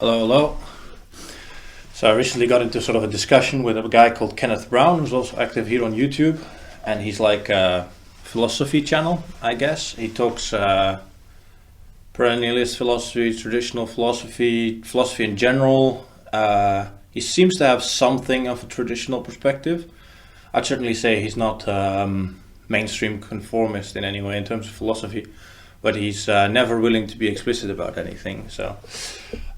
Hello, hello. So I recently got into sort of a discussion with a guy called Kenneth who's also active here on YouTube, and he's like a philosophy channel, I guess. He talks perennialist philosophy, traditional philosophy, philosophy in general. He seems to have something of a traditional perspective. I'd certainly say he's not mainstream conformist in any way in terms of philosophy, but he's never willing to be explicit about anything.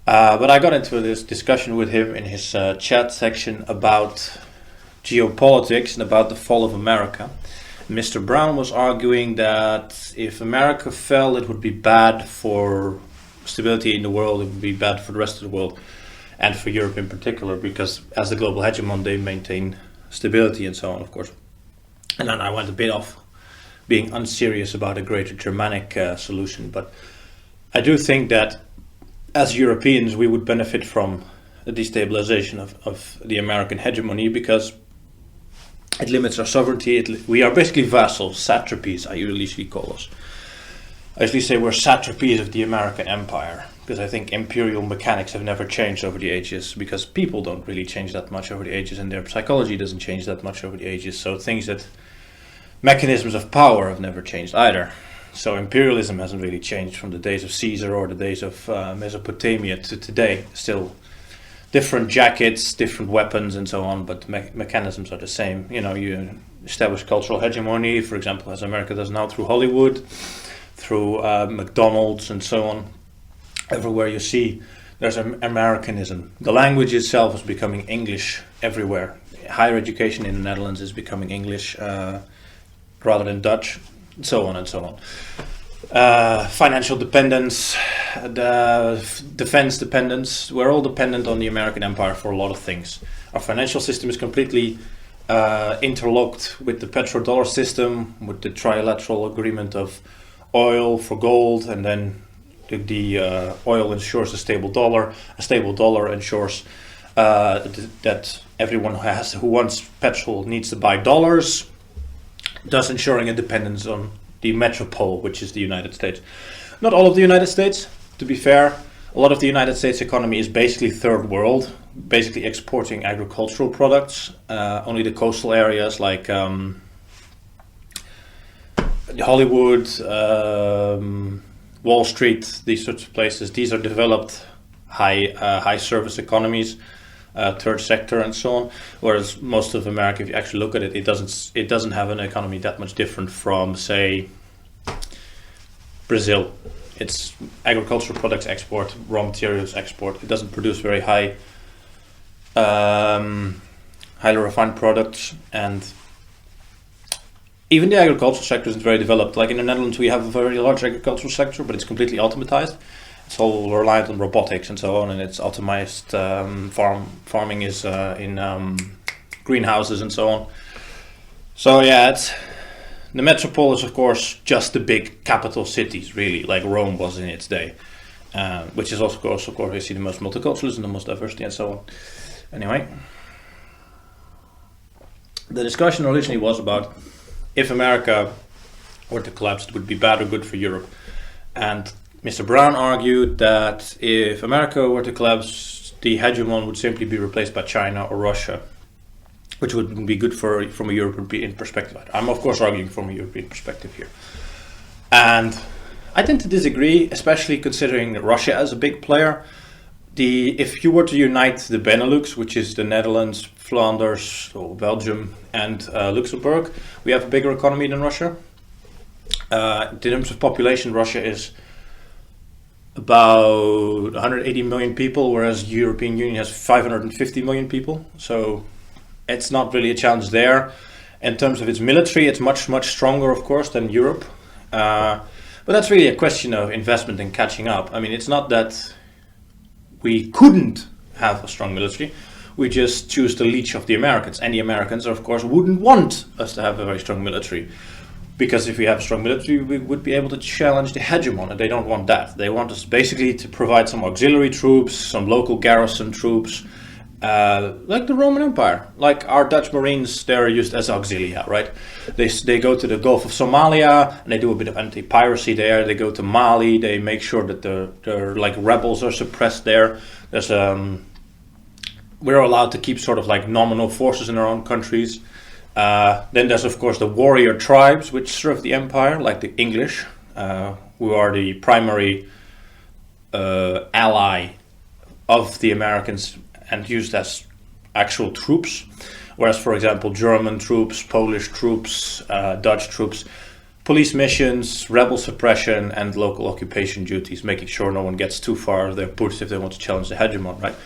But I got into this discussion with him in his chat section about geopolitics and about the fall of America. Mr. Brown was arguing that if America fell, it would be bad for stability in the world, it would be bad for the rest of the world, and for Europe in particular, because as the global hegemon, they maintain stability and so on, of course. And then I went a bit off being unserious about a greater Germanic solution, but I do think that as Europeans, we would benefit from the destabilization of the American hegemony because it limits our sovereignty. We are basically vassals, satrapies, I usually call us. I usually say we're satrapies of the American empire because I think imperial mechanics have never changed over the ages because people don't really change that much over the ages and their psychology doesn't change that much over the ages. So mechanisms of power have never changed either. So imperialism hasn't really changed from the days of Caesar or the days of Mesopotamia to today. Still different jackets, different weapons and so on, but mechanisms are the same. You know, you establish cultural hegemony, for example, as America does now through Hollywood, through McDonald's and so on. Everywhere you see, there's an Americanism. The language itself is becoming English everywhere. Higher education in the Netherlands is becoming English rather than Dutch. So on and so on. Financial dependence, defense dependence. We're all dependent on the American empire for a lot of things. Our financial system is completely interlocked with the petrodollar system, with the trilateral agreement of oil for gold, and then the oil ensures a stable dollar. A stable dollar ensures that everyone who wants petrol needs to buy dollars, thus ensuring independence on the metropole, which is the United States. Not all of the United States, to be fair. A lot of the United States economy is basically third world, basically exporting agricultural products. Only the coastal areas like Hollywood, Wall Street, these sorts of places, these are developed high service economies. Third sector and so on, whereas most of America, if you actually look at it, it doesn't have an economy that much different from, say, Brazil. It's agricultural products export, raw materials export. It doesn't produce very highly refined products, and even the agricultural sector isn't very developed. Like in the Netherlands, we have a very large agricultural sector, but it's completely automatized. It's all reliant on robotics and so on, and it's optimized. Farming is in greenhouses and so on. So yeah, the metropole is of course just the big capital cities, really, like Rome was in its day, which is also of course we see the most multiculturalism, the most diversity, and so on. Anyway, the discussion originally was about if America were to collapse, it would be bad or good for Europe, and Mr. Brown argued that if America were to collapse, the hegemon would simply be replaced by China or Russia, which would be good from a European perspective. I'm of course arguing from a European perspective here. And I tend to disagree, especially considering Russia as a big player. If you were to unite the Benelux, which is the Netherlands, Flanders, or Belgium, and Luxembourg, we have a bigger economy than Russia. In terms of population, Russia is about 180 million people, whereas the European Union has 550 million people. So it's not really a challenge there. In terms of its military, it's much, much stronger, of course, than Europe. But that's really a question of investment and catching up. I mean, it's not that we couldn't have a strong military. We just choose to leech off the Americans. And the Americans, of course, wouldn't want us to have a very strong military. Because if we have a strong military, we would be able to challenge the hegemon, and they don't want that. They want us basically to provide some auxiliary troops, some local garrison troops, like the Roman Empire. Like our Dutch Marines, they're used as auxilia, right? They go to the Gulf of Somalia and they do a bit of anti-piracy there. They go to Mali. They make sure that the like rebels are suppressed there. There's we're allowed to keep sort of like nominal forces in our own countries. Then there's of course the warrior tribes which serve the empire, like the English, who are the primary ally of the Americans and used as actual troops, whereas for example German troops, Polish troops, Dutch troops, police missions, rebel suppression and local occupation duties, making sure no one gets too far their boots if they want to challenge the hegemon, right?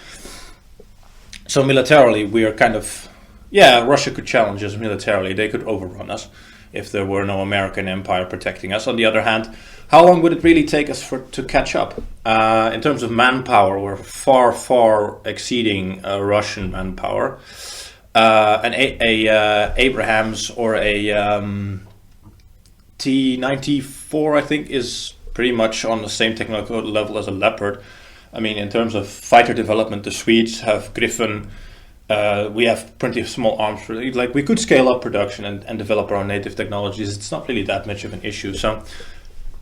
So militarily we are kind of, Russia could challenge us militarily, they could overrun us if there were no American empire protecting us. On the other hand, how long would it really take us to catch up? In terms of manpower, we're far exceeding Russian manpower. An Abrams or a T-94, I think, is pretty much on the same technical level as a Leopard. I mean, in terms of fighter development, the Swedes have Griffin. We have plenty of small arms. Like we could scale up production and develop our own native technologies. It's not really that much of an issue. So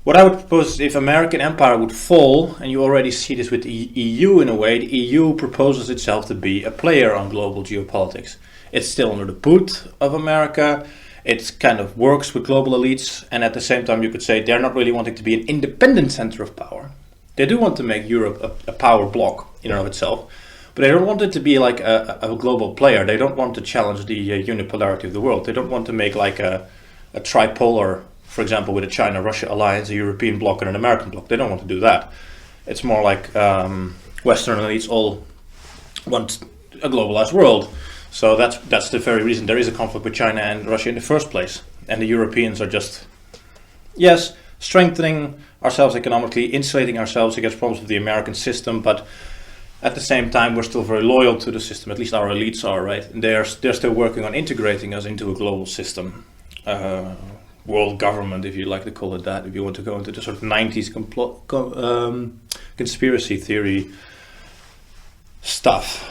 what I would propose is if American empire would fall, and you already see this with the EU in a way, the EU proposes itself to be a player on global geopolitics. It's still under the boot of America. It kind of works with global elites, and at the same time you could say they're not really wanting to be an independent center of power. They do want to make Europe a power bloc in and of itself, but they don't want it to be like a global player. They don't want to challenge the unipolarity of the world. They don't want to make like a tripolar, for example, with a China-Russia alliance, a European bloc and an American bloc. They don't want to do that. It's more like Western elites all want a globalized world. So that's the very reason there is a conflict with China and Russia in the first place. And the Europeans are just, yes, strengthening ourselves economically, insulating ourselves against problems with the American system, but at the same time we're still very loyal to the system. At least our elites are, right? And they're still working on integrating us into a global system. World government, if you like to call it that, if you want to go into the sort of 90s conspiracy theory stuff.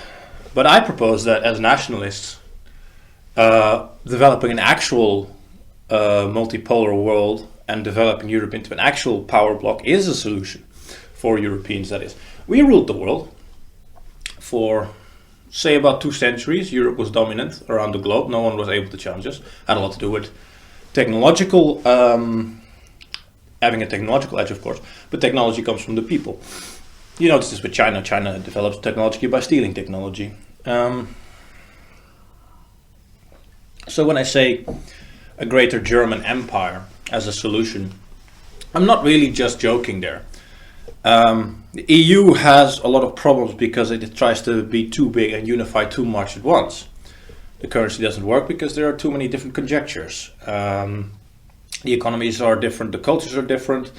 But I propose that as nationalists, developing an actual multipolar world and developing Europe into an actual power bloc is a solution for Europeans, that is. We ruled the world for, say, about 2 centuries. Europe was dominant around the globe. No one was able to challenge us. Had a lot to do with technological, having a technological edge, of course, but technology comes from the people. You notice this with China. China develops technology by stealing technology. So when I say a greater German empire as a solution, I'm not really just joking there. The EU has a lot of problems because it tries to be too big and unify too much at once. The currency doesn't work because there are too many different conjectures. The economies are different, the cultures are different.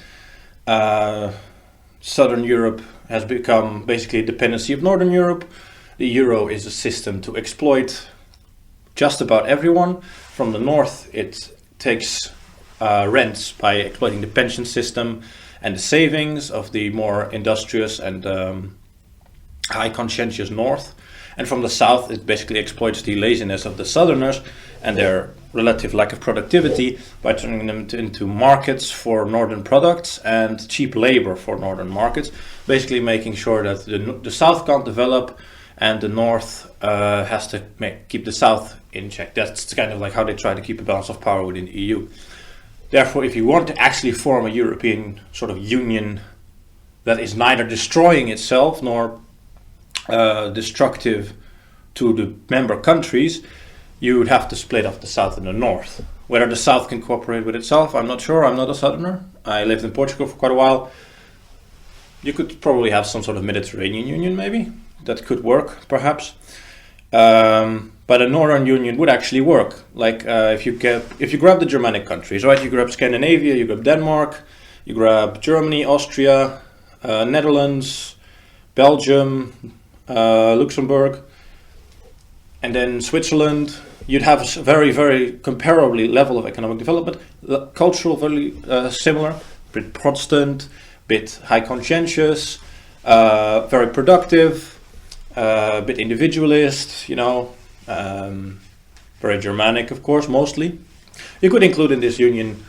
Southern Europe has become basically a dependency of Northern Europe. The euro is a system to exploit just about everyone. From the north, it takes rents by exploiting the pension system and the savings of the more industrious and high conscientious north. And from the south, it basically exploits the laziness of the southerners and their relative lack of productivity by turning them into markets for northern products and cheap labor for northern markets, basically making sure that the south can't develop and the north has to keep the south in check. That's kind of like how they try to keep a balance of power within the EU. Therefore, if you want to actually form a European sort of union that is neither destroying itself nor destructive to the member countries, you would have to split off the south and the north. Whether the south can cooperate with itself, I'm not sure. I'm not a southerner. I lived in Portugal for quite a while. You could probably have some sort of Mediterranean union, maybe. That could work, perhaps. But a northern union would actually work. Like if you grab the Germanic countries, right? You grab Scandinavia, you grab Denmark, you grab Germany, Austria, Netherlands, Belgium, Luxembourg, and then Switzerland. You'd have a very, very comparably level of economic development, cultural very similar, bit Protestant, bit high conscientious, very productive, a bit individualist, very Germanic, of course, mostly. You could include in this union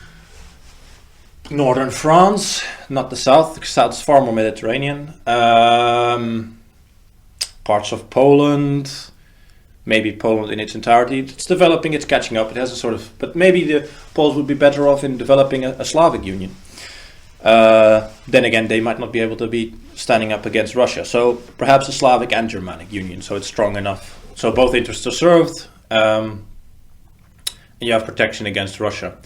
northern France, not the south. The south is far more Mediterranean. Parts of Poland, maybe Poland in its entirety. It's developing, it's catching up. It has a sort of, but maybe the Poles would be better off in developing a Slavic union. Then again, they might not be able to be standing up against Russia. So perhaps a Slavic and Germanic union, so it's strong enough. So both interests are served, and you have protection against Russia.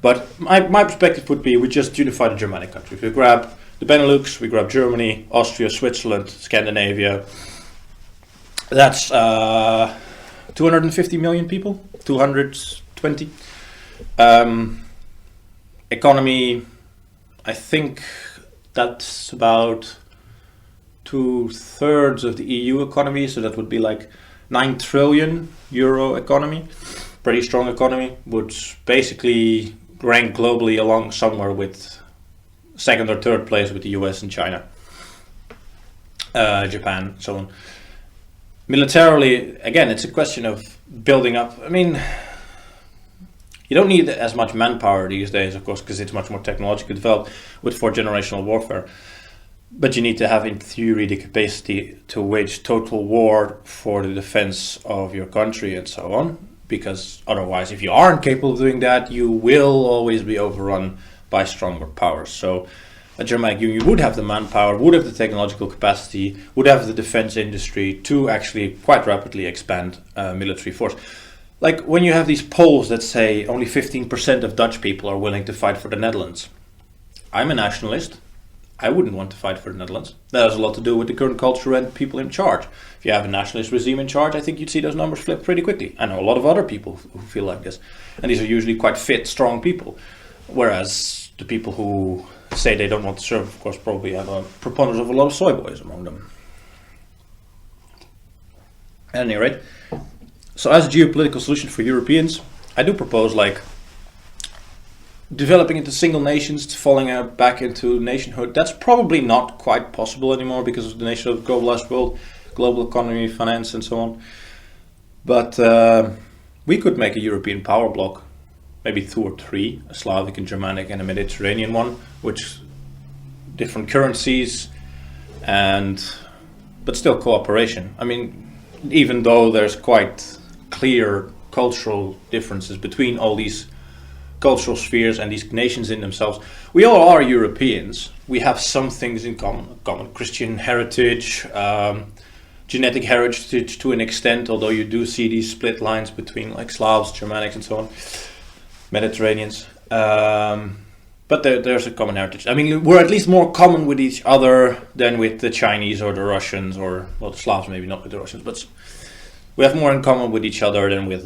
But my perspective would be we just unify the Germanic countries. We grab the Benelux, we grab Germany, Austria, Switzerland, Scandinavia. That's 250 million people, 220. Economy, I think that's about 2/3 of the EU economy, so that would be like 9 trillion euro economy. Pretty strong economy, would basically rank globally along somewhere with second or third place with the US and China, Japan, so on. Militarily, again, it's a question of building up. I mean, you don't need as much manpower these days, of course, because it's much more technologically developed with fourth generational warfare. But you need to have, in theory, the capacity to wage total war for the defense of your country and so on. Because otherwise, if you aren't capable of doing that, you will always be overrun by stronger powers. So a Germanic union would have the manpower, would have the technological capacity, would have the defense industry to actually quite rapidly expand military force. Like when you have these polls that say only 15% of Dutch people are willing to fight for the Netherlands. I'm a nationalist. I wouldn't want to fight for the Netherlands. That has a lot to do with the current culture and people in charge. If you have a nationalist regime in charge, I think you'd see those numbers flip pretty quickly. I know a lot of other people who feel like this. And these are usually quite fit, strong people. Whereas the people who say they don't want to serve, of course, probably have a preponderance of a lot of soy boys among them. At any rate, so as a geopolitical solution for Europeans, I do propose developing into single nations, falling back into nationhood. That's probably not quite possible anymore because of the nature of the globalized world, global economy, finance, and so on. But we could make a European power bloc, maybe 2 or 3, a Slavic and Germanic and a Mediterranean one, which different currencies, but still cooperation. I mean, even though there's quite clear cultural differences between all these cultural spheres and these nations in themselves, we all are Europeans. We have some things in common Christian heritage, genetic heritage to an extent, although you do see these split lines between like Slavs, Germanics and so on, Mediterraneans. But there's a common heritage. I mean, we're at least more common with each other than with the Chinese or the Russians, or, well, the Slavs maybe not with the Russians, but we have more in common with each other than with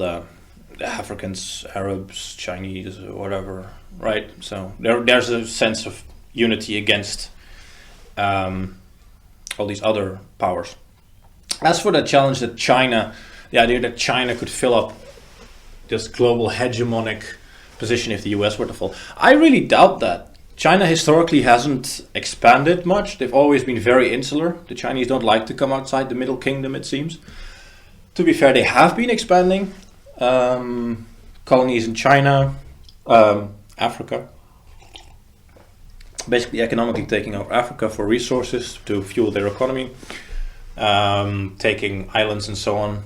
Africans, Arabs, Chinese, or whatever, right? So there's a sense of unity against all these other powers. As for the challenge that the idea that China could fill up this global hegemonic position if the US were to fall, I really doubt that. China historically hasn't expanded much. They've always been very insular. The Chinese don't like to come outside the Middle Kingdom, it seems. To be fair, they have been expanding. Colonies in China, Africa, basically economically taking over Africa for resources to fuel their economy, taking islands and so on.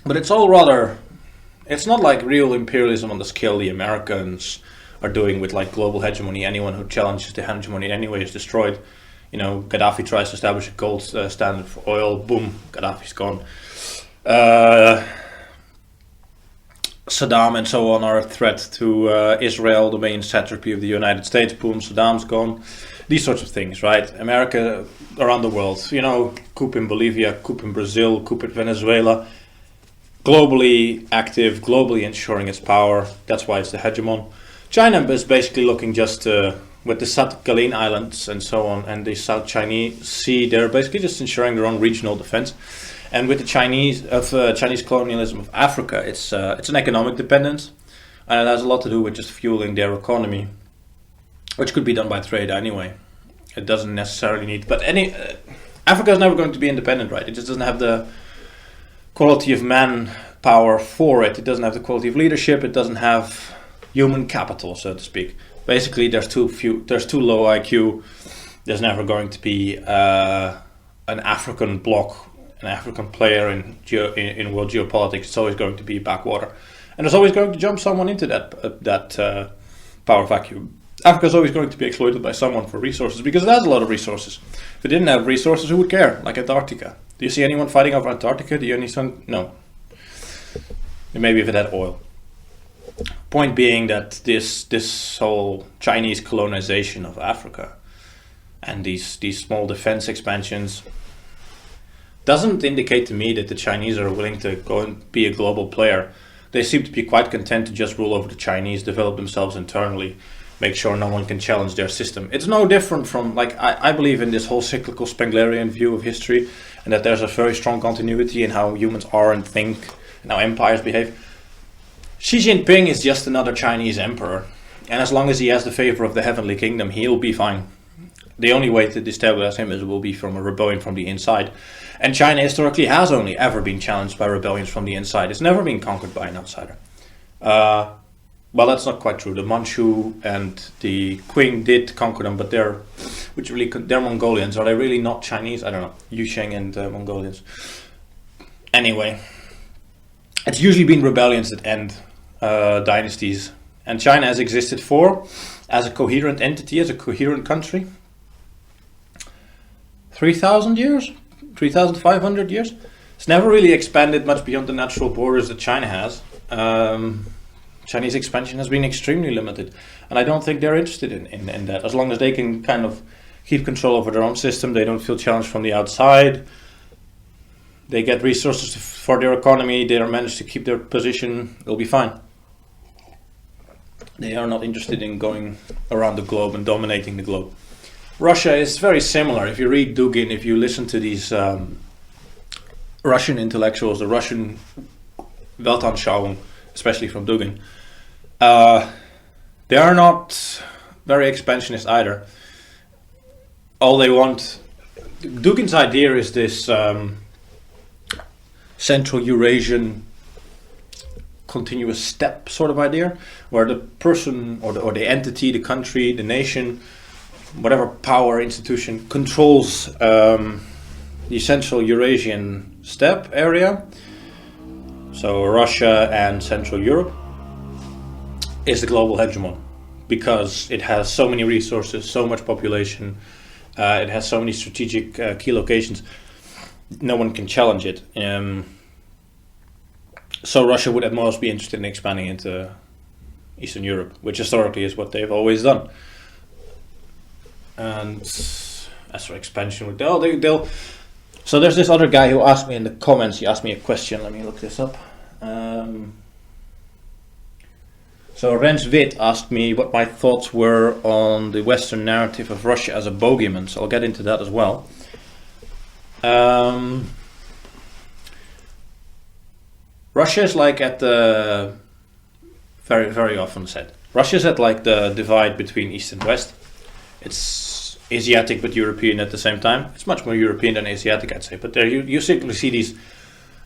But it's not like real imperialism on the scale the Americans are doing with like global hegemony. Anyone who challenges the hegemony in any way is destroyed. Gaddafi tries to establish a gold standard for oil, boom, Gaddafi's gone. Saddam and so on are a threat to Israel, the main satrapy of the United States. Boom, Saddam's gone. These sorts of things, right? America around the world, coup in Bolivia, coup in Brazil, coup in Venezuela. Globally active, globally ensuring its power. That's why it's the hegemon. China is basically looking just with the Sakhalin Islands and so on, and the South Chinese Sea, they're basically just ensuring their own regional defense. And with the Chinese colonialism of Africa, it's an economic dependence, and it has a lot to do with just fueling their economy, which could be done by trade anyway. It doesn't necessarily need, but Africa is never going to be independent, right? It just doesn't have the quality of manpower for it. It doesn't have the quality of leadership. It doesn't have human capital, so to speak. Basically, there's too low IQ. There's never going to be an African bloc, an African player in world geopolitics. It's always going to be backwater, and there's always going to jump someone into that power vacuum. Africa's always going to be exploited by someone for resources because it has a lot of resources. If it didn't have resources, who would care? Like Antarctica. Do you see anyone fighting over Antarctica? Do you understand? No. Maybe if it had oil. Point being that this whole Chinese colonization of Africa and these small defense expansions doesn't indicate to me that the Chinese are willing to go and be a global player. They seem to be quite content to just rule over the Chinese, develop themselves internally, make sure no one can challenge their system. It's no different from, like, I believe in this whole cyclical Spenglerian view of history, and that there's a very strong continuity in how humans are and think and how empires behave. Xi Jinping is just another Chinese emperor, and as long as he has the favor of the heavenly kingdom, he'll be fine. The only way to destabilize him will be from a rebellion from the inside. And China historically has only ever been challenged by rebellions from the inside. It's never been conquered by an outsider. Well, that's not quite true. The Manchu and the Qing did conquer them, but they're Mongolians. Are they really not Chinese? I don't know. Yusheng and Mongolians. Anyway, it's usually been rebellions that end dynasties. And China has existed as a coherent entity, as a coherent country, 3,000 years? 3,500 years? It's never really expanded much beyond the natural borders that China has. Chinese expansion has been extremely limited, and I don't think they're interested in that. As long as they can kind of keep control over their own system, they don't feel challenged from the outside, they get resources for their economy, they manage to keep their position, they'll be fine. They are not interested in going around the globe and dominating the globe. Russia is very similar. If you read Dugin, if you listen to these Russian intellectuals, the Russian Weltanschauung, especially from Dugin, they are not very expansionist either. All they want, Dugin's idea is this Central Eurasian continuous step sort of idea, where the person or the entity, the country, the nation, whatever power institution controls the Central Eurasian steppe area. So Russia and Central Europe is the global hegemon because it has so many resources, so much population, it has so many strategic key locations, no one can challenge it. So Russia would at most be interested in expanding into Eastern Europe, which historically is what they've always done. And as for expansion, they'll. So there's this other guy who asked me in the comments, he asked me a question, let me look this up. So Rens Witt asked me what my thoughts were on the Western narrative of Russia as a bogeyman, so I'll get into that as well. Russia is like at the, very, very often said, Russia is at like the divide between East and West. It's Asiatic but European at the same time. It's much more European than Asiatic, I'd say. But there you simply see these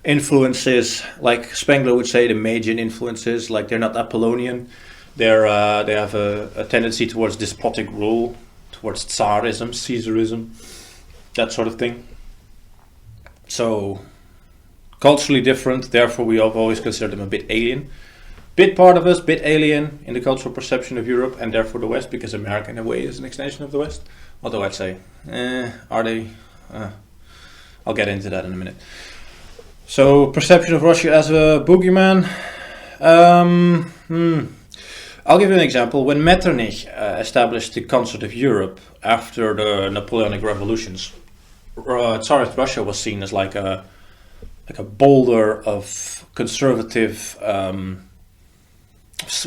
influences, like Spengler would say, the Magian influences. Like they're not Apollonian. They have a tendency towards despotic rule, towards Tsarism, Caesarism, that sort of thing. So culturally different. Therefore, we have always considered them a bit alien. Bit part of us, bit alien in the cultural perception of Europe and therefore the West, because America in a way is an extension of the West. Although I'd say, are they? I'll get into that in a minute. So perception of Russia as a boogeyman. I'll give you an example. When Metternich established the Concert of Europe after the Napoleonic revolutions, Tsarist Russia was seen as like a boulder of conservative.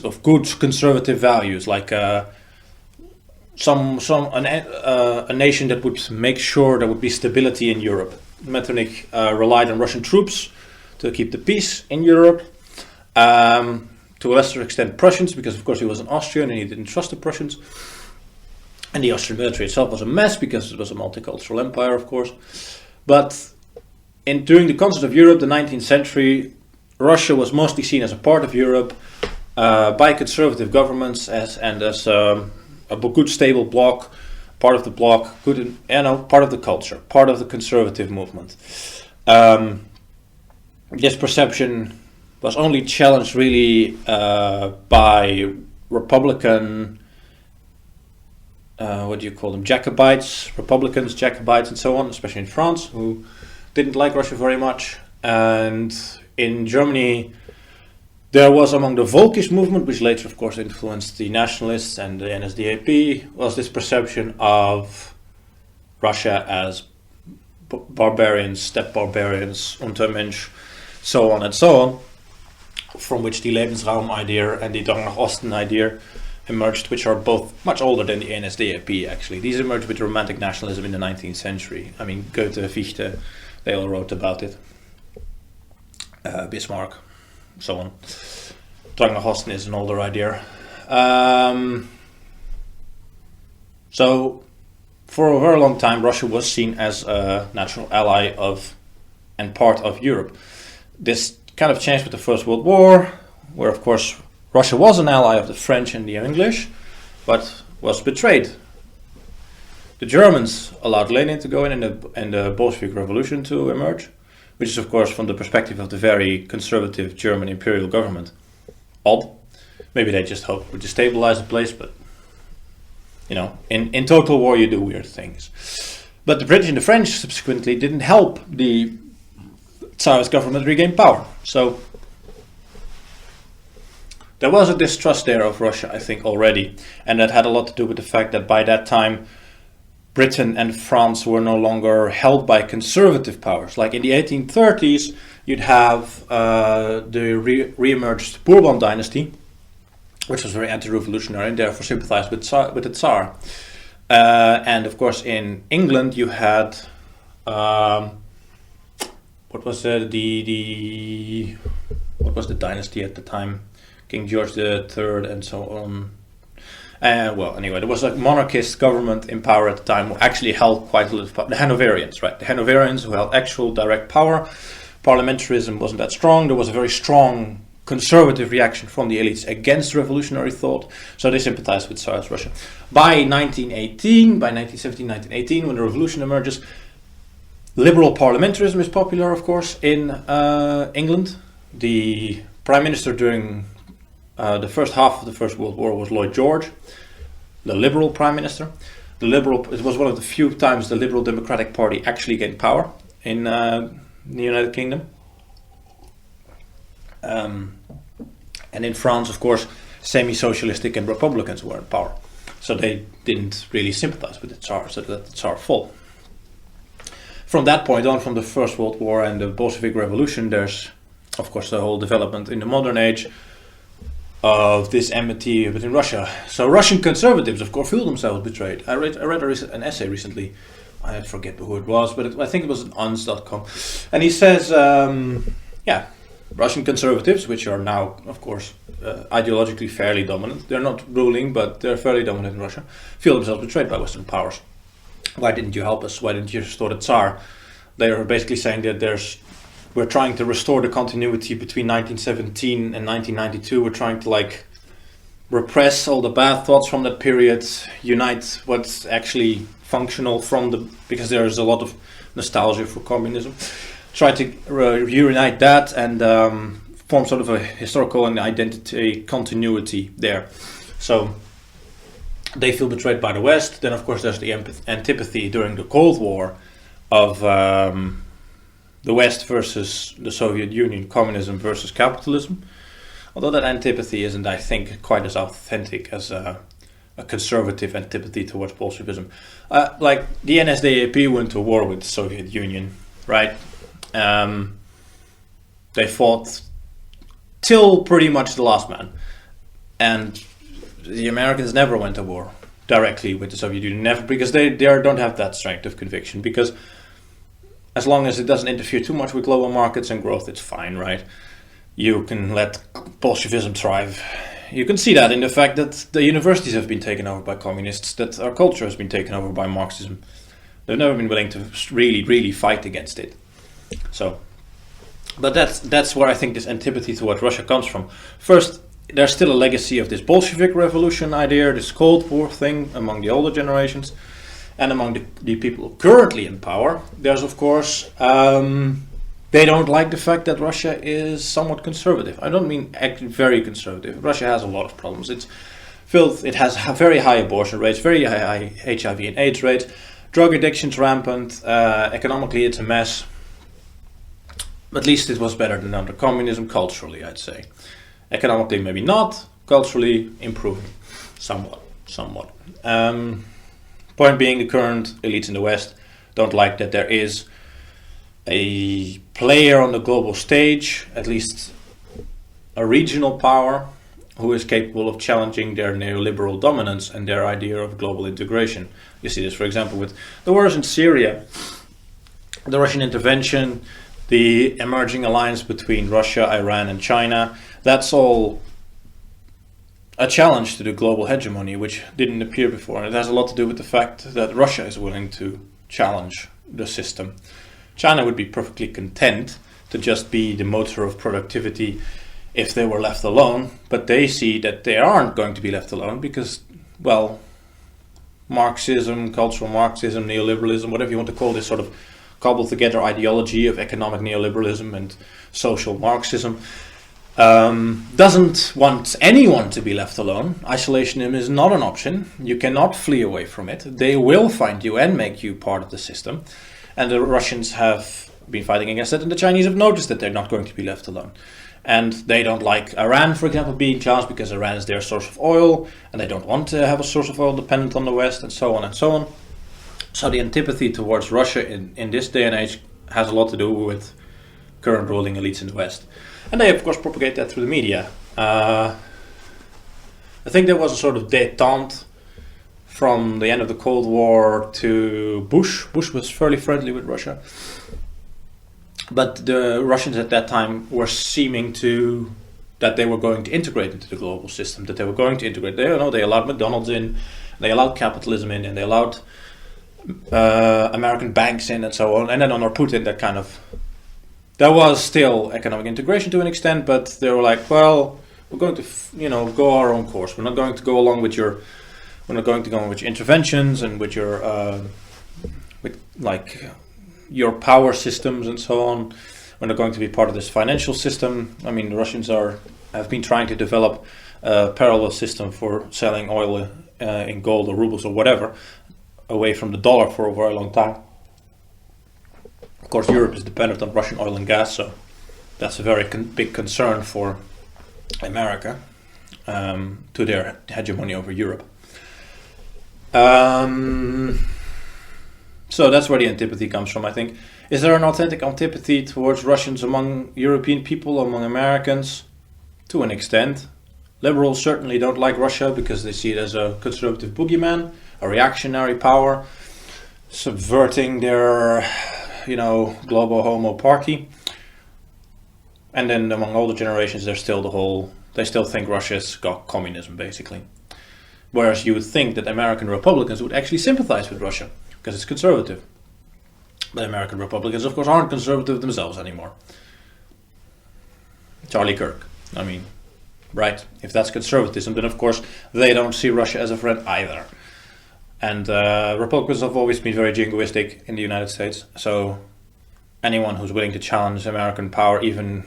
Of good conservative values, like a nation that would make sure there would be stability in Europe. Metternich relied on Russian troops to keep the peace in Europe. To a lesser extent Prussians, because of course he was an Austrian and he didn't trust the Prussians. And the Austrian military itself was a mess because it was a multicultural empire, of course. But during the concept of Europe, the 19th century, Russia was mostly seen as a part of Europe by conservative governments as a good stable bloc, part of the bloc, part of the culture, part of the conservative movement. This perception was only challenged really by Republican, Jacobites, Republicans, Jacobites, and so on, especially in France, who didn't like Russia very much. And in Germany, there was among the Volkisch movement, which later, of course, influenced the nationalists and the NSDAP, was this perception of Russia as barbarians, steppe barbarians, Untermensch, so on and so on, from which the Lebensraum idea and the Drang nach Osten idea emerged, which are both much older than the NSDAP, actually. These emerged with romantic nationalism in the 19th century. I mean, Goethe, Fichte, they all wrote about it. Bismarck, so on. Drang nach Osten is an older idea. So, for a very long time, Russia was seen as a natural ally of and part of Europe. This kind of changed with the First World War, where, of course, Russia was an ally of the French and the English, but was betrayed. The Germans allowed Lenin to go in and the Bolshevik Revolution to emerge, which is, of course, from the perspective of the very conservative German imperial government, odd. Maybe they just hoped to destabilize the place, but, you know, in total war you do weird things. But the British and the French subsequently didn't help the Tsarist government regain power. So there was a distrust there of Russia, I think, already. And that had a lot to do with the fact that by that time, Britain and France were no longer held by conservative powers. Like in the 1830s, you'd have the re-emerged Bourbon dynasty, which was very anti-revolutionary and therefore sympathized with the Tsar. And of course, in England, you had what was the dynasty at the time? King George III and so on. Well, anyway, there was a monarchist government in power at the time who actually held quite a lot of power. The Hanoverians, right? The Hanoverians who held actual direct power. Parliamentarism wasn't that strong. There was a very strong conservative reaction from the elites against revolutionary thought. So they sympathized with Tsarist Russia. By 1917, 1918, when the revolution emerges, liberal parliamentarism is popular, of course, in England. The prime minister during the first half of the First World War was Lloyd George, the Liberal Prime Minister. It was one of the few times the Liberal Democratic Party actually gained power in the United Kingdom. And in France, of course, semi-socialistic and Republicans were in power. So they didn't really sympathize with the Tsar, so they let the Tsar fall. From that point on, from the First World War and the Bolshevik Revolution, there's, of course, the whole development in the modern age of this enmity within Russia. So Russian conservatives, of course, feel themselves betrayed. I read an essay recently. I forget who it was, but I think it was on ons.com. And he says, Russian conservatives, which are now, of course, ideologically fairly dominant. They're not ruling, but they're fairly dominant in Russia. Feel themselves betrayed by Western powers. Why didn't you help us? Why didn't you restore the Tsar? They are basically saying that we're trying to restore the continuity between 1917 and 1992. We're trying to repress all the bad thoughts from that period, unite what's actually functional because there is a lot of nostalgia for communism. Try to reunite that and form sort of a historical and identity continuity there. So they feel betrayed by the West. Then, of course, there's the antipathy during the Cold War of the West versus the Soviet Union, communism versus capitalism. Although that antipathy isn't, I think, quite as authentic as a conservative antipathy towards Bolshevism. Like the NSDAP went to war with the Soviet Union, right? They fought till pretty much the last man. And the Americans never went to war directly with the Soviet Union, never, because they don't have that strength of conviction, because as long as it doesn't interfere too much with global markets and growth, it's fine, right? You can let Bolshevism thrive you can see that in the fact that the universities have been taken over by communists, that our culture has been taken over by Marxism. They've never been willing to really fight against it. So, but that's where I think this antipathy towards Russia comes from. First, there's still a legacy of this Bolshevik revolution idea, this Cold War thing among the older generations, and among the people currently in power. There's, of course, they don't like the fact that Russia is somewhat conservative. I don't mean very conservative. Russia has a lot of problems. It has very high abortion rates, very high HIV and AIDS rates, drug addiction's rampant, economically it's a mess. At least it was better than under communism culturally, I'd say. Economically maybe not, culturally improving somewhat. Point being, the current elites in the West don't like that there is a player on the global stage, at least a regional power, who is capable of challenging their neoliberal dominance and their idea of global integration. You see this, for example, with the wars in Syria, the Russian intervention, the emerging alliance between Russia, Iran and China. That's all a challenge to the global hegemony, which didn't appear before. And it has a lot to do with the fact that Russia is willing to challenge the system. China would be perfectly content to just be the motor of productivity if they were left alone, but they see that they aren't going to be left alone because, well, Marxism, cultural Marxism, neoliberalism, whatever you want to call this sort of cobbled together ideology of economic neoliberalism and social Marxism, doesn't want anyone to be left alone. Isolationism is not an option. You cannot flee away from it. They will find you and make you part of the system. And the Russians have been fighting against it, and the Chinese have noticed that they're not going to be left alone. And they don't like Iran, for example, being challenged because Iran is their source of oil, and they don't want to have a source of oil dependent on the West, and so on and so on. So the antipathy towards Russia in this day and age has a lot to do with current ruling elites in the West. And they, of course, propagate that through the media. I think there was a sort of détente from the end of the Cold War to Bush. Bush was fairly friendly with Russia. But the Russians at that time were seeming to that they were going to integrate into the global system, that they were going to integrate. They allowed McDonald's in, they allowed capitalism in, and they allowed American banks in and so on. And then under Putin, there was still economic integration to an extent, but they were like, well, we're going to, go our own course. We're not going to go along with your interventions and with your, your power systems and so on. We're not going to be part of this financial system. I mean, the Russians have been trying to develop a parallel system for selling oil in gold or rubles or whatever, away from the dollar for a very long time. Of course, Europe is dependent on Russian oil and gas, so that's a very big concern for America, to their hegemony over Europe. So that's where the antipathy comes from, I think. Is there an authentic antipathy towards Russians among European people, among Americans? To an extent. Liberals certainly don't like Russia because they see it as a conservative boogeyman, a reactionary power, subverting their, global homo party. And then among older generations, they still think Russia's got communism, basically. Whereas you would think that American Republicans would actually sympathize with Russia because it's conservative. But American Republicans, of course, aren't conservative themselves anymore. Charlie Kirk. I mean, right? If that's conservatism, then of course they don't see Russia as a friend either. And Republicans have always been very jingoistic in the United States. So anyone who's willing to challenge American power, even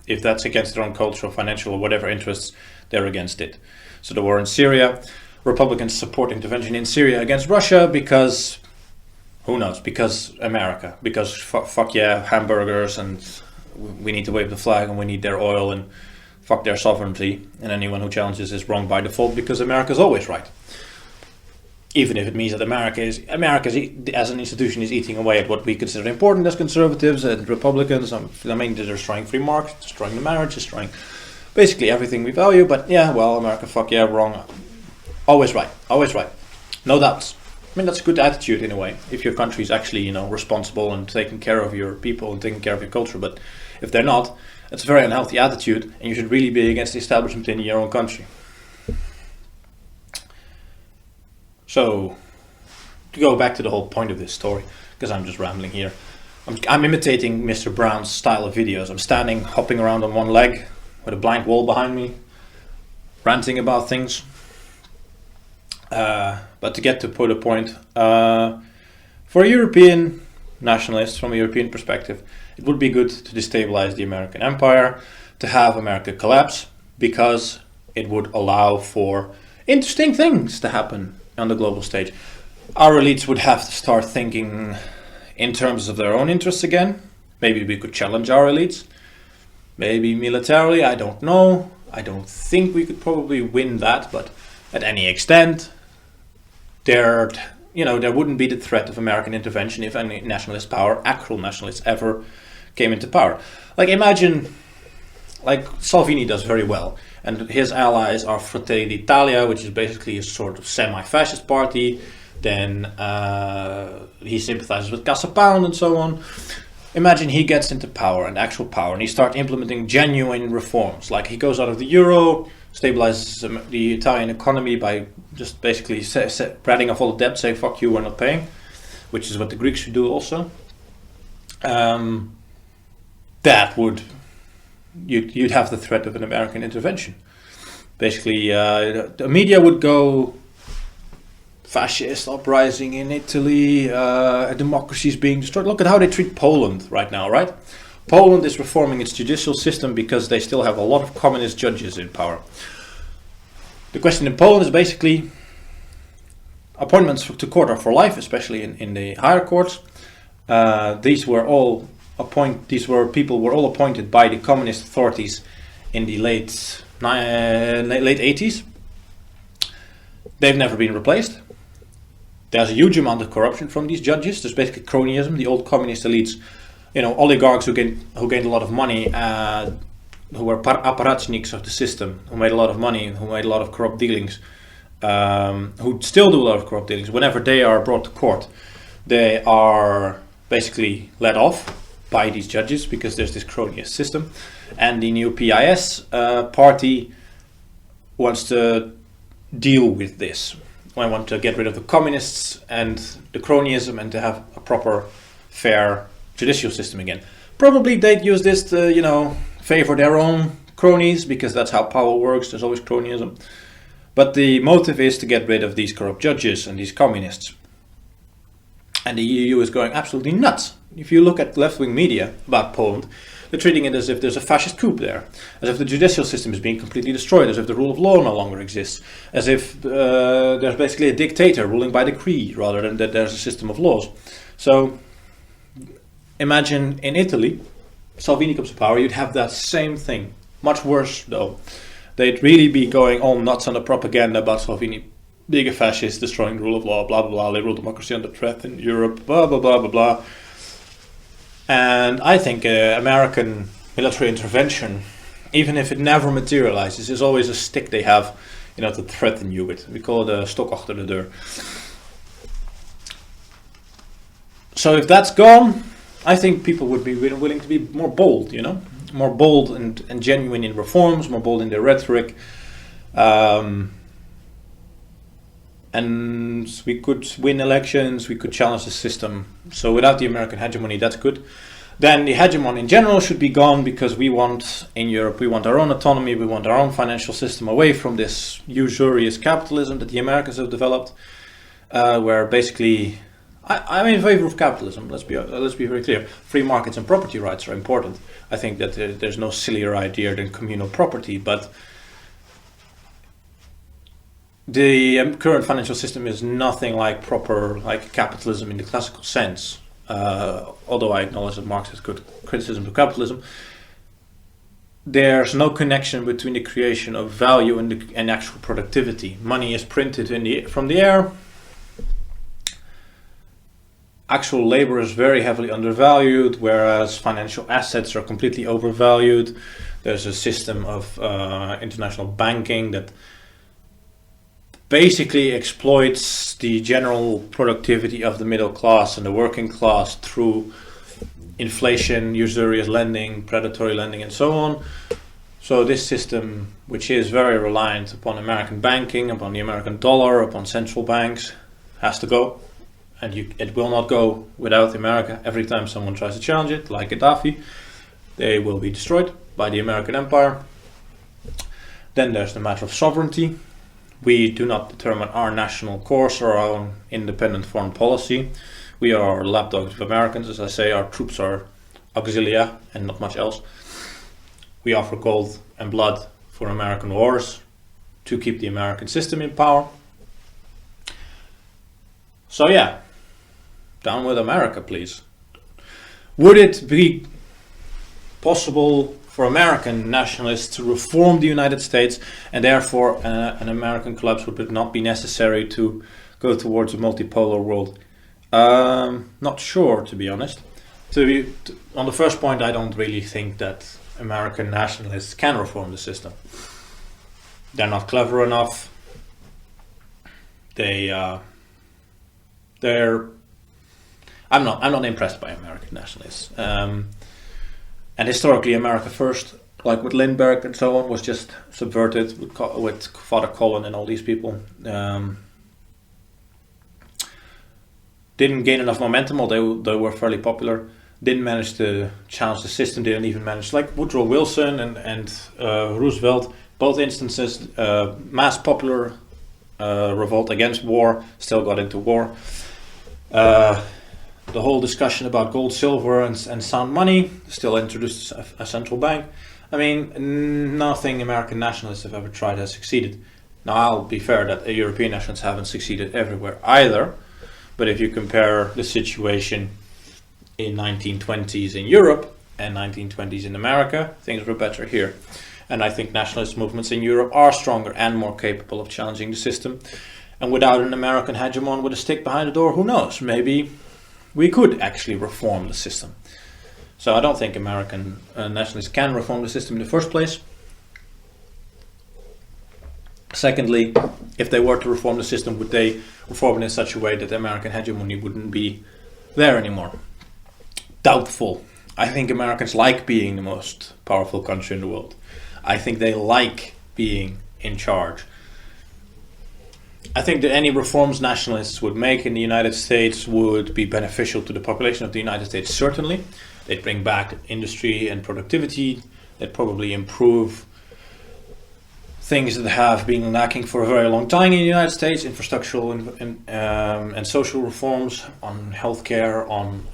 if that's against their own cultural, financial, or whatever interests, they're against it. So the war in Syria, Republicans support intervention in Syria against Russia because, who knows, because America, because fuck yeah, hamburgers, and we need to wave the flag and we need their oil and fuck their sovereignty, and anyone who challenges is wrong by default because America's always right. Even if it means that America as an institution is eating away at what we consider important as conservatives and Republicans. I mean, they're destroying free market, destroying the marriage, destroying basically everything we value. But yeah, well, America, fuck yeah, wrong. Always right. No doubts. mean, that's a good attitude in a way, if your country is actually, responsible and taking care of your people and taking care of your culture. But if they're not, it's a very unhealthy attitude, and you should really be against the establishment in your own country. So, to go back to the whole point of this story, because I'm just rambling here, I'm imitating Mr. Brown's style of videos. I'm standing, hopping around on one leg, with a blank wall behind me, ranting about things. But to get to put a point, for a European nationalist, from a European perspective, it would be good to destabilize the American empire, to have America collapse, because it would allow for interesting things to happen on the global stage. Our elites would have to start thinking in terms of their own interests again. Maybe we could challenge our elites. Maybe militarily, I don't know. I don't think we could probably win that, but at any extent, there wouldn't be the threat of American intervention if any nationalist power, actual nationalists, ever came into power. Like, imagine, like Salvini does very well, and his allies are Fratelli d'Italia, which is basically a sort of semi-fascist party. Then he sympathizes with Casa Pound and so on. Imagine he gets into power, and actual power, and he starts implementing genuine reforms. Like, he goes out of the euro, stabilizes the Italian economy by just basically spreading off all the debt, say, fuck you, we're not paying, which is what the Greeks should do also. That would, you'd have the threat of an American intervention. Basically, the media would go, fascist uprising in Italy, democracy is being destroyed. Look at how they treat Poland right now, right? Poland is reforming its judicial system because they still have a lot of communist judges in power. The question in Poland is basically appointments to court are for life, especially in the higher courts. These people were all appointed by the communist authorities in the late 80s. They've never been replaced. There's a huge amount of corruption from these judges. There's basically cronyism. The old communist elites, oligarchs who gained a lot of money, who were apparatchiks of the system, who made a lot of money, who made a lot of corrupt dealings, who still do a lot of corrupt dealings. Whenever they are brought to court, they are basically let off by these judges because there's this cronyist system. And the new PIS party wants to deal with this. I want to get rid of the communists and the cronyism and to have a proper, fair judicial system again. Probably they'd use this to, favor their own cronies, because that's how power works. There's always cronyism. But the motive is to get rid of these corrupt judges and these communists. And the EU is going absolutely nuts. If you look at left-wing media about Poland, they're treating it as if there's a fascist coup there, as if the judicial system is being completely destroyed, as if the rule of law no longer exists, as if there's basically a dictator ruling by decree rather than that there's a system of laws. So imagine in Italy, Salvini comes to power, you'd have that same thing. Much worse though. They'd really be going all nuts on the propaganda about Salvini being a fascist, destroying the rule of law, blah, blah, blah, liberal democracy under threat in Europe, blah, blah, blah, blah, blah. And I think American military intervention, even if it never materializes, is always a stick they have, to threaten you with. We call it a stok achter de deur. So if that's gone, I think people would be willing to be more bold, more bold and genuine in reforms, more bold in their rhetoric. And we could win elections, we could challenge the system. So without the American hegemony, that's good. Then the hegemon in general should be gone, because we want, in Europe, we want our own autonomy, we want our own financial system away from this usurious capitalism that the Americans have developed, where basically, I'm in favor of capitalism, let's be very clear. Free markets and property rights are important. I think that there's no sillier idea than communal property, but the current financial system is nothing like capitalism in the classical sense. Although I acknowledge that Marx has good criticism of capitalism, there's no connection between the creation of value and actual productivity. Money is printed from the air. Actual labor is very heavily undervalued, whereas financial assets are completely overvalued. There's a system of international banking that basically exploits the general productivity of the middle class and the working class through inflation, usurious lending, predatory lending, and so on. So this system, which is very reliant upon American banking, upon the American dollar, upon central banks, has to go. And it will not go without America. Every time someone tries to challenge it, like Gaddafi, they will be destroyed by the American empire. Then there's the matter of sovereignty. We do not determine our national course or our own independent foreign policy. We are lapdogs of Americans, as I say. Our troops are auxilia and not much else. We offer gold and blood for American wars to keep the American system in power. So yeah, down with America, please. Would it be possible for American nationalists to reform the United States, and therefore an American collapse would not be necessary to go towards a multipolar world? Not sure, to be honest. On the first point, I don't really think that American nationalists can reform the system. They're not clever enough. I'm not impressed by American nationalists. And historically, America First, like with Lindbergh and so on, was just subverted with Father Colin and all these people. Didn't gain enough momentum, although they were fairly popular. Didn't manage to challenge the system. Didn't even manage, like Woodrow Wilson and Roosevelt, both instances, mass popular revolt against war, still got into war. The whole discussion about gold, silver, and sound money still introduced a central bank. I mean, nothing American nationalists have ever tried has succeeded. Now, I'll be fair that European nationalists haven't succeeded everywhere either. But if you compare the situation in 1920s in Europe and 1920s in America, things were better here. And I think nationalist movements in Europe are stronger and more capable of challenging the system. And without an American hegemon with a stick behind the door, who knows? Maybe we could actually reform the system. So I don't think American nationalists can reform the system in the first place. Secondly, if they were to reform the system, would they reform it in such a way that the American hegemony wouldn't be there anymore? Doubtful. I think Americans like being the most powerful country in the world. I think they like being in charge. I think that any reforms nationalists would make in the United States would be beneficial to the population of the United States, certainly. They'd bring back industry and productivity. They'd probably improve things that have been lacking for a very long time in the United States, infrastructural and social reforms on healthcare, on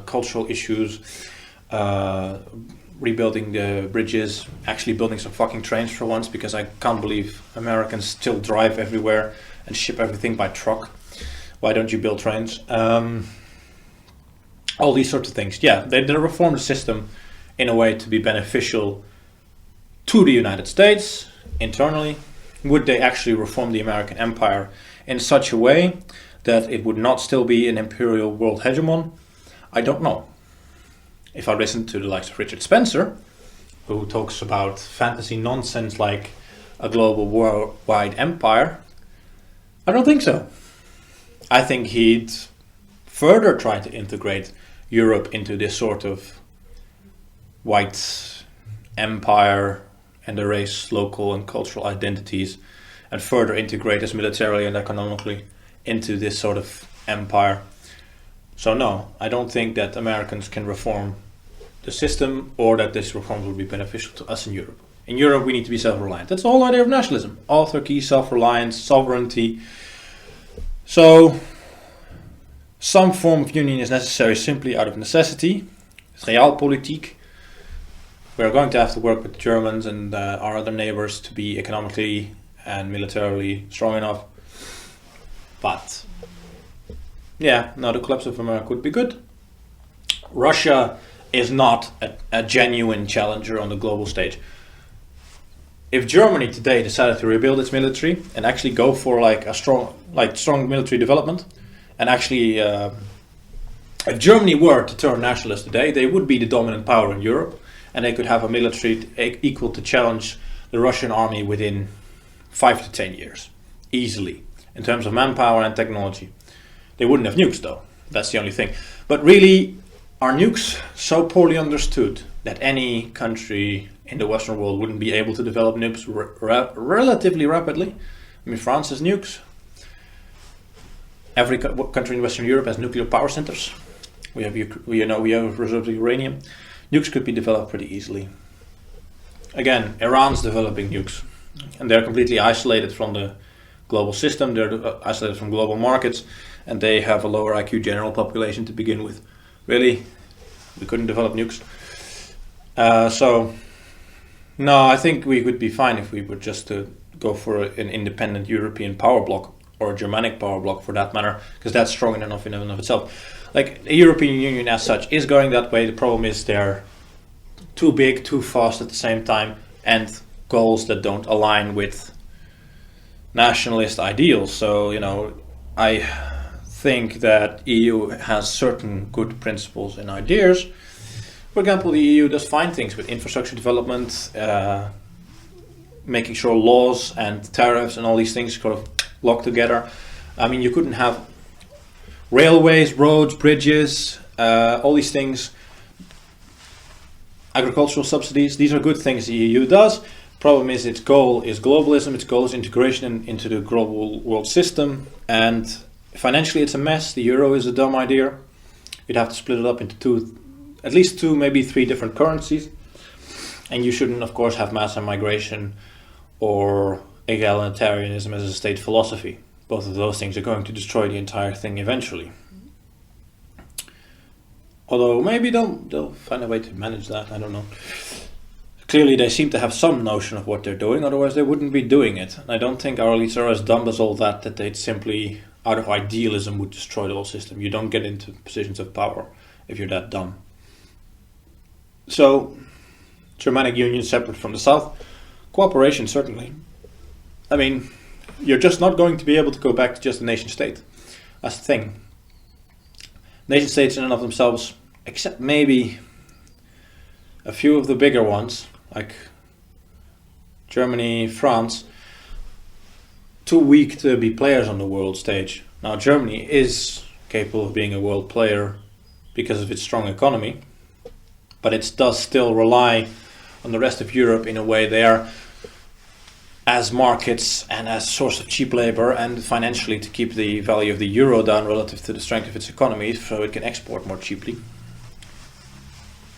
cultural issues, rebuilding the bridges, actually building some fucking trains for once, because I can't believe Americans still drive everywhere and ship everything by truck. Why don't you build trains? All these sorts of things. Yeah, they reform the system in a way to be beneficial to the United States internally. Would they actually reform the American empire in such a way that it would not still be an imperial world hegemon? I don't know. If I listen to the likes of Richard Spencer, who talks about fantasy nonsense like a global worldwide empire, I don't think so. I think he'd further try to integrate Europe into this sort of white empire and erase local and cultural identities, and further integrate us militarily and economically into this sort of empire. So no, I don't think that Americans can reform the system, or that this reform would be beneficial to us in Europe. In Europe, we need to be self-reliant. That's the whole idea of nationalism. Autarky, self-reliance, sovereignty. So, some form of union is necessary simply out of necessity. It's realpolitik. We're going to have to work with the Germans and our other neighbors to be economically and militarily strong enough. But, yeah, no, the collapse of America would be good. Russia is not a genuine challenger on the global stage. If Germany today decided to rebuild its military and actually go for like a strong military development, and actually, if Germany were to turn nationalist today, they would be the dominant power in Europe, and they could have a military equal to challenge the Russian army within 5 to 10 years. easily in terms of manpower and technology. They wouldn't have nukes though, that's the only thing. But really, are nukes so poorly understood that any country in the Western world wouldn't be able to develop nukes relatively rapidly? I mean, France has nukes. Every country in Western Europe has nuclear power centers. We have reserves of uranium. Nukes could be developed pretty easily. Again, Iran's developing nukes, and they're completely isolated from the global system. They're isolated from global markets, and they have a lower IQ general population to begin with. Really, we couldn't develop nukes. So, no, I think we would be fine if we were just to go for an independent European power bloc, or a Germanic power bloc for that matter, because that's strong enough in and of itself. Like, the European Union as such is going that way. The problem is they're too big, too fast at the same time, and goals that don't align with nationalist ideals. So, I think that EU has certain good principles and ideas. For example, the EU does fine things with infrastructure development, making sure laws and tariffs and all these things sort of lock together. I mean, you couldn't have railways, roads, bridges, all these things, agricultural subsidies. These are good things the EU does. Problem is, its goal is globalism, its goal is integration into the global world system, and financially it's a mess. The euro is a dumb idea. You'd have to split it up into at least two, maybe three different currencies. And you shouldn't, of course, have mass migration or egalitarianism as a state philosophy. Both of those things are going to destroy the entire thing eventually. Although maybe they'll find a way to manage that, I don't know. Clearly they seem to have some notion of what they're doing, otherwise they wouldn't be doing it. And I don't think our elites are as dumb as all that they'd simply, out of idealism, would destroy the whole system. You don't get into positions of power if you're that dumb. So, Germanic Union separate from the South. Cooperation, certainly. I mean, you're just not going to be able to go back to just a nation state. That's the thing. Nation states in and of themselves, except maybe a few of the bigger ones, like Germany, France, too weak to be players on the world stage. Now, Germany is capable of being a world player because of its strong economy, but it does still rely on the rest of Europe in a way they are as markets and as source of cheap labor and financially to keep the value of the euro down relative to the strength of its economy so it can export more cheaply.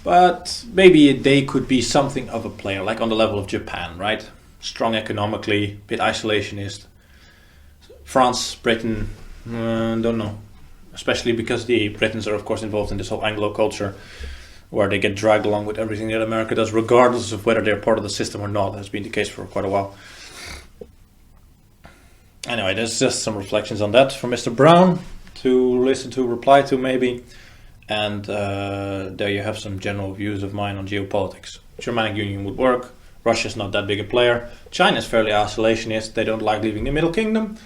But maybe they could be something of a player, like on the level of Japan, right? Strong economically, a bit isolationist. France, Britain, don't know. Especially because the Britons are of course involved in this whole Anglo culture where they get dragged along with everything that America does, regardless of whether they're part of the system or not. That has been the case for quite a while. Anyway, there's just some reflections on that from Mr. Brown to listen to, reply to maybe. And there you have some general views of mine on geopolitics. Germanic Union would work. Russia's not that big a player. China's fairly isolationist. They don't like leaving the Middle Kingdom.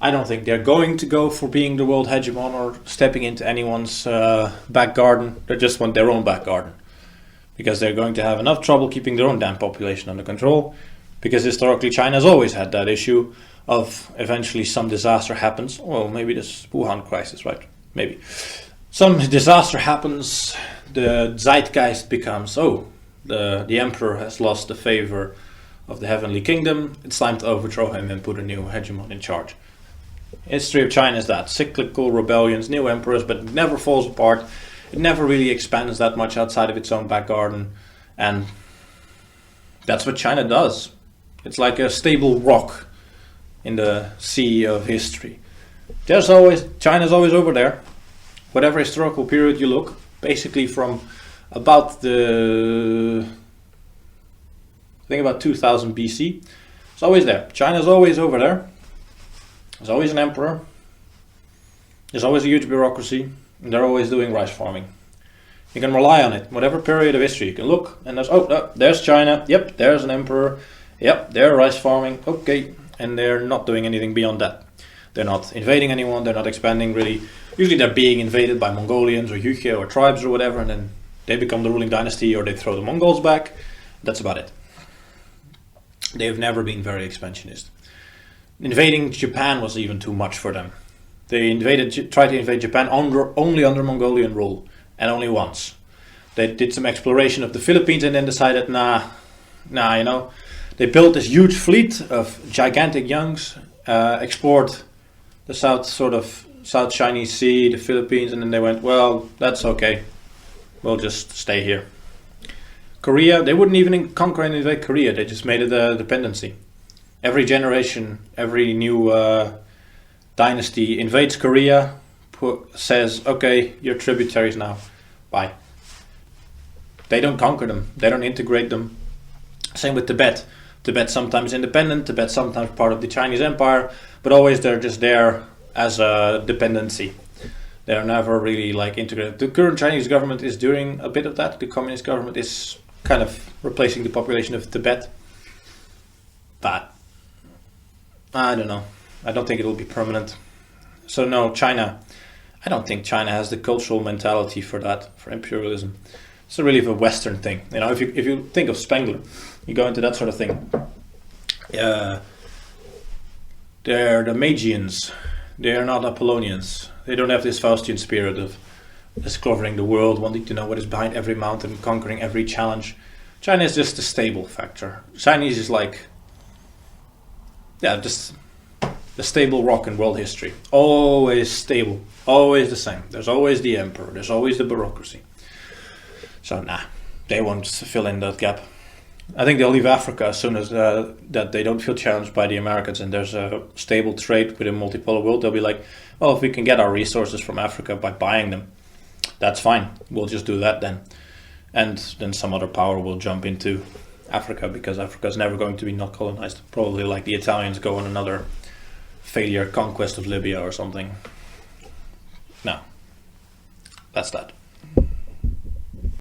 I don't think they're going to go for being the world hegemon or stepping into anyone's back garden. They just want their own back garden. Because they're going to have enough trouble keeping their own damn population under control. Because historically China's always had that issue of eventually some disaster happens. Well, maybe this Wuhan crisis, right? Maybe. Some disaster happens, the zeitgeist becomes, the emperor has lost the favor of the heavenly kingdom, it's time to overthrow him and put a new hegemon in charge. History of China is that, cyclical rebellions, new emperors, but it never falls apart. It never really expands that much outside of its own back garden, and that's what China does. It's like a stable rock in the sea of history. China's always over there. Whatever historical period you look, basically from about 2000 BC, it's always there. China's always over there. There's always an emperor. There's always a huge bureaucracy, and they're always doing rice farming. You can rely on it. Whatever period of history you can look, and there's China. Yep, there's an emperor. Yep, they're rice farming. Okay, and they're not doing anything beyond that. They're not invading anyone. They're not expanding really. Usually they're being invaded by Mongolians or Yukio or tribes or whatever, and then they become the ruling dynasty or they throw the Mongols back. That's about it. They've never been very expansionist. invading Japan was even too much for them. They tried to invade Japan only under Mongolian rule, and only once. They did some exploration of the Philippines and then decided, nah, They built this huge fleet of gigantic junks, explored the South Chinese Sea, the Philippines, and then they went, well, that's okay. We'll just stay here. Korea, they wouldn't even conquer and invade Korea. They just made it a dependency. Every generation, every new dynasty invades Korea, says, okay, you're tributaries now. Bye. They don't conquer them. They don't integrate them. Same with Tibet. Tibet sometimes independent, Tibet sometimes part of the Chinese Empire, but always they're just there as a dependency. They're never really like integrated. The current Chinese government is doing a bit of that. The communist government is kind of replacing the population of Tibet. But I don't know. I don't think it will be permanent. So no, China. I don't think China has the cultural mentality for that, for imperialism. It's really a Western thing. You know, if you think of Spengler, you go into that sort of thing. They're the Magians. They are not Apollonians. They don't have this Faustian spirit of discovering the world, wanting to know what is behind every mountain, conquering every challenge. China is just a stable factor. Chinese is like, just the stable rock in world history. Always stable. Always the same. There's always the emperor. There's always the bureaucracy. So they won't fill in that gap. I think they'll leave Africa as soon as that they don't feel challenged by the Americans and there's a stable trade with a multipolar world. They'll be like, well, if we can get our resources from Africa by buying them, that's fine. We'll just do that then. And then some other power will jump into Africa because Africa is never going to be not colonized. Probably like the Italians go on another failure conquest of Libya or something. No, that's that.